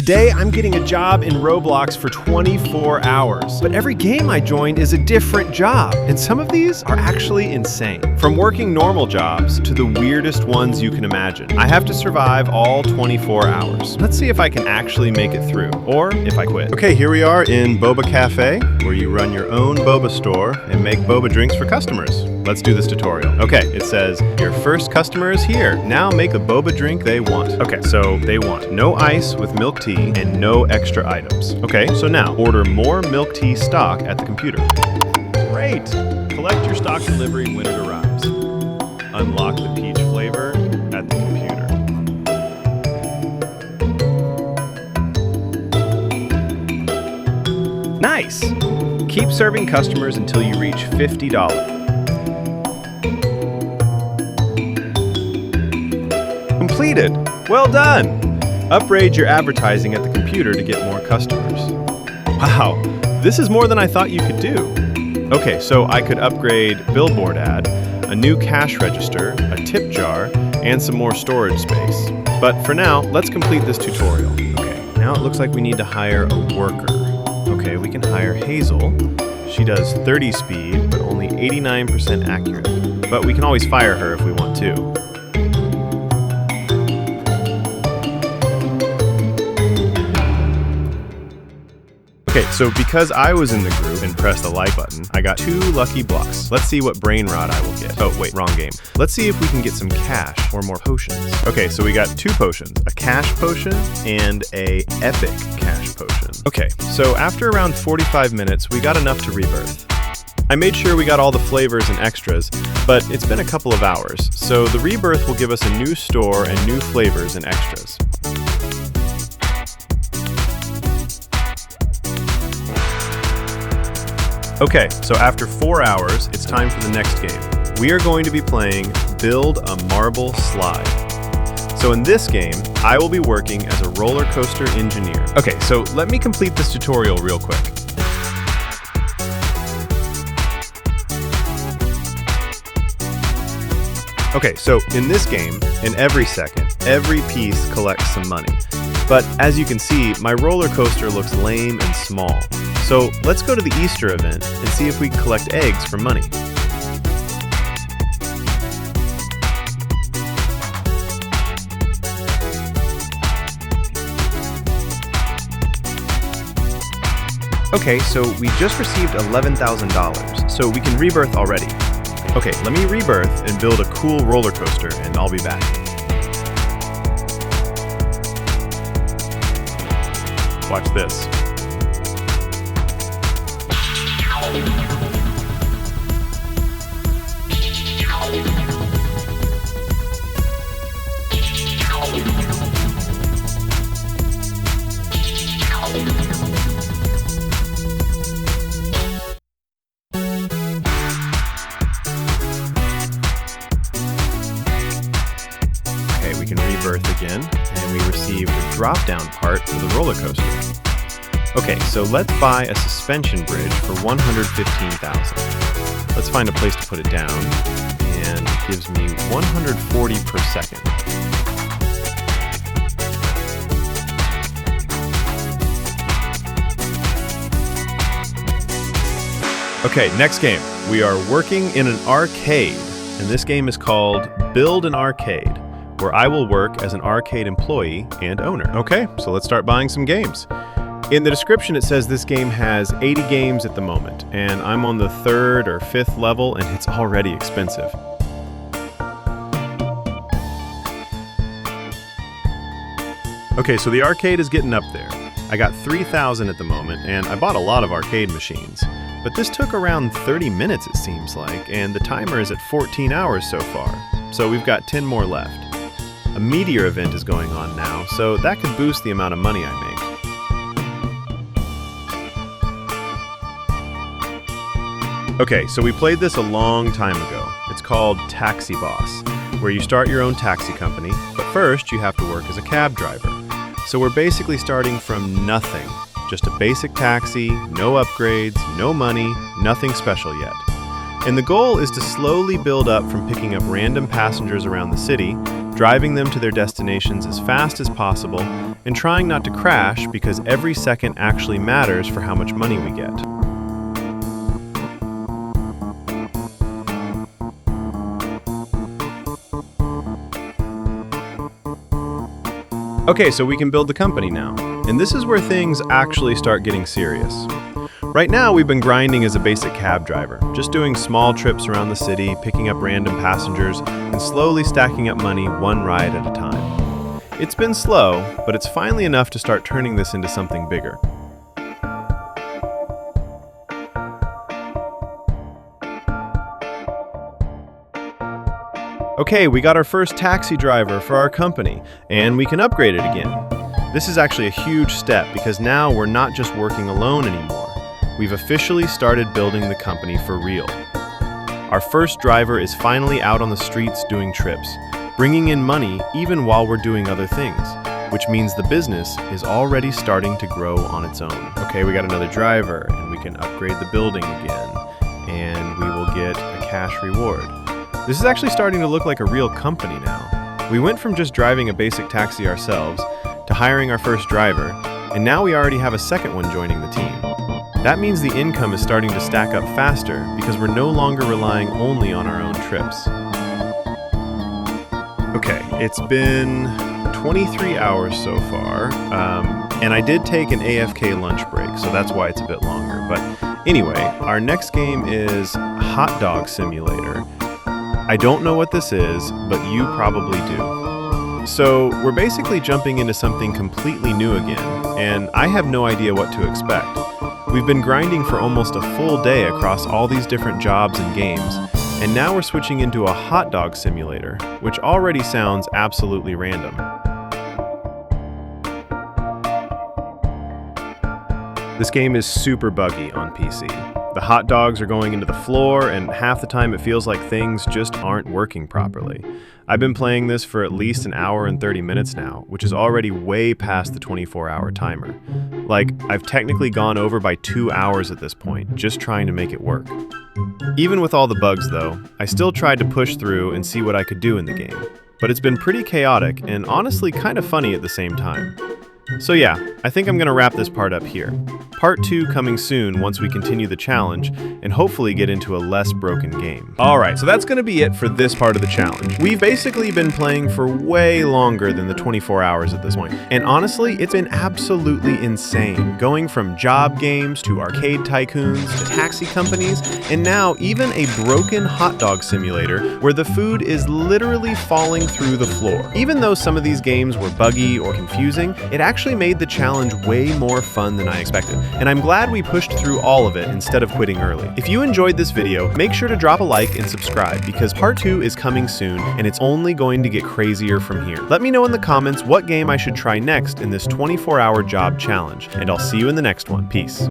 Today, I'm getting a job in Roblox for 24 hours. But every game I join is a different job, and some of these are actually insane. From working normal jobs to the weirdest ones you can imagine. I have to survive all 24 hours. Let's see if I can actually make it through, or if I quit. Okay, here we are in Boba Cafe, where you run your own boba store and make boba drinks for customers. Let's do this tutorial. Okay, it says, your first customer is here. Now make the boba drink they want. Okay, so they want no ice with milk tea and no extra items. Okay, so now order more milk tea stock at the computer. Great! Collect your stock delivery when it arrives. Unlock the peach flavor at the computer. Nice! Keep serving customers until you reach $50. Completed! Well done! Upgrade your advertising at the computer to get more customers. Wow, this is more than I thought you could do. Okay, so I could upgrade billboard ad, a new cash register, a tip jar, and some more storage space. But for now, let's complete this tutorial. Okay, now it looks like we need to hire a worker. Okay, we can hire Hazel. She does 30 speed, but only 89% accurate. But we can always fire her if we want to. Okay, so because I was in the group and pressed the like button, I got 2 lucky blocks. Let's see what brain rot I will get. Oh, wait, wrong game. Let's see if we can get some cash or more potions. Okay, so we got 2 potions, a cash potion and a epic cash potion. Okay, so after around 45 minutes, we got enough to rebirth. I made sure we got all the flavors and extras, but it's been a couple of hours, so the rebirth will give us a new store and new flavors and extras. Okay, so after 4 hours, it's time for the next game. We are going to be playing Build a Marble Slide. So in this game, I will be working as a roller coaster engineer. Okay, so let me complete this tutorial real quick. Okay, so in this game, in every second, every piece collects some money. But as you can see, my roller coaster looks lame and small. So let's go to the Easter event and see if we can collect eggs for money. Okay, so we just received $11,000, so we can rebirth already. Okay, let me rebirth and build a cool roller coaster, and I'll be back. Watch this. Okay, we can rebirth again, and we receive a drop-down part for the roller coaster. Okay, so let's buy a suspension bridge for $115,000. Let's find a place to put it down, and it gives me 140 per second. Okay, next game. We are working in an arcade, and this game is called Build an Arcade, where I will work as an arcade employee and owner. Okay, so let's start buying some games. In the description, it says this game has 80 games at the moment, and I'm on the 3rd or 5th level, and it's already expensive. Okay, so the arcade is getting up there. I got 3,000 at the moment, and I bought a lot of arcade machines. But this took around 30 minutes, it seems like, and the timer is at 14 hours so far. So we've got 10 more left. A meteor event is going on now, so that could boost the amount of money I make. Okay, so we played this a long time ago. It's called Taxi Boss, where you start your own taxi company, but first you have to work as a cab driver. So we're basically starting from nothing. Just a basic taxi, no upgrades, no money, nothing special yet. And the goal is to slowly build up from picking up random passengers around the city driving them to their destinations as fast as possible, and trying not to crash because every second actually matters for how much money we get. Okay, so we can build the company now, and this is where things actually start getting serious. Right now, we've been grinding as a basic cab driver, just doing small trips around the city, picking up random passengers, and slowly stacking up money one ride at a time. It's been slow, but it's finally enough to start turning this into something bigger. Okay, we got our first taxi driver for our company, and we can upgrade it again. This is actually a huge step because now we're not just working alone anymore. We've officially started building the company for real. Our first driver is finally out on the streets doing trips, bringing in money even while we're doing other things, which means the business is already starting to grow on its own. Okay, we got another driver, and we can upgrade the building again, and we will get a cash reward. This is actually starting to look like a real company now. We went from just driving a basic taxi ourselves to hiring our first driver, and now we already have a second one joining the team. That means the income is starting to stack up faster because we're no longer relying only on our own trips. Okay, it's been 23 hours so far, and I did take an AFK lunch break, so that's why it's a bit longer. But anyway, our next game is Hot Dog Simulator. I don't know what this is, but you probably do. So we're basically jumping into something completely new again, and I have no idea what to expect. We've been grinding for almost a full day across all these different jobs and games, and now we're switching into a hot dog simulator, which already sounds absolutely random. This game is super buggy on PC. The hot dogs are going into the floor, and half the time it feels like things just aren't working properly. I've been playing this for at least an hour and 30 minutes now, which is already way past the 24-hour timer. Like, I've technically gone over by 2 hours at this point, just trying to make it work. Even with all the bugs though, I still tried to push through and see what I could do in the game. But it's been pretty chaotic and honestly kind of funny at the same time. So yeah, I think I'm going to wrap this part up here. Part 2 coming soon once we continue the challenge and hopefully get into a less broken game. Alright, so that's going to be it for this part of the challenge. We've basically been playing for way longer than the 24 hours at this point, and honestly, it's been absolutely insane. Going from job games to arcade tycoons to taxi companies, and now even a broken hot dog simulator where the food is literally falling through the floor. Even though some of these games were buggy or confusing, it actually made the challenge way more fun than I expected, and I'm glad we pushed through all of it instead of quitting early. If you enjoyed this video, make sure to drop a like and subscribe because part 2 is coming soon and it's only going to get crazier from here. Let me know in the comments what game I should try next in this 24-hour job challenge, and I'll see you in the next one. Peace.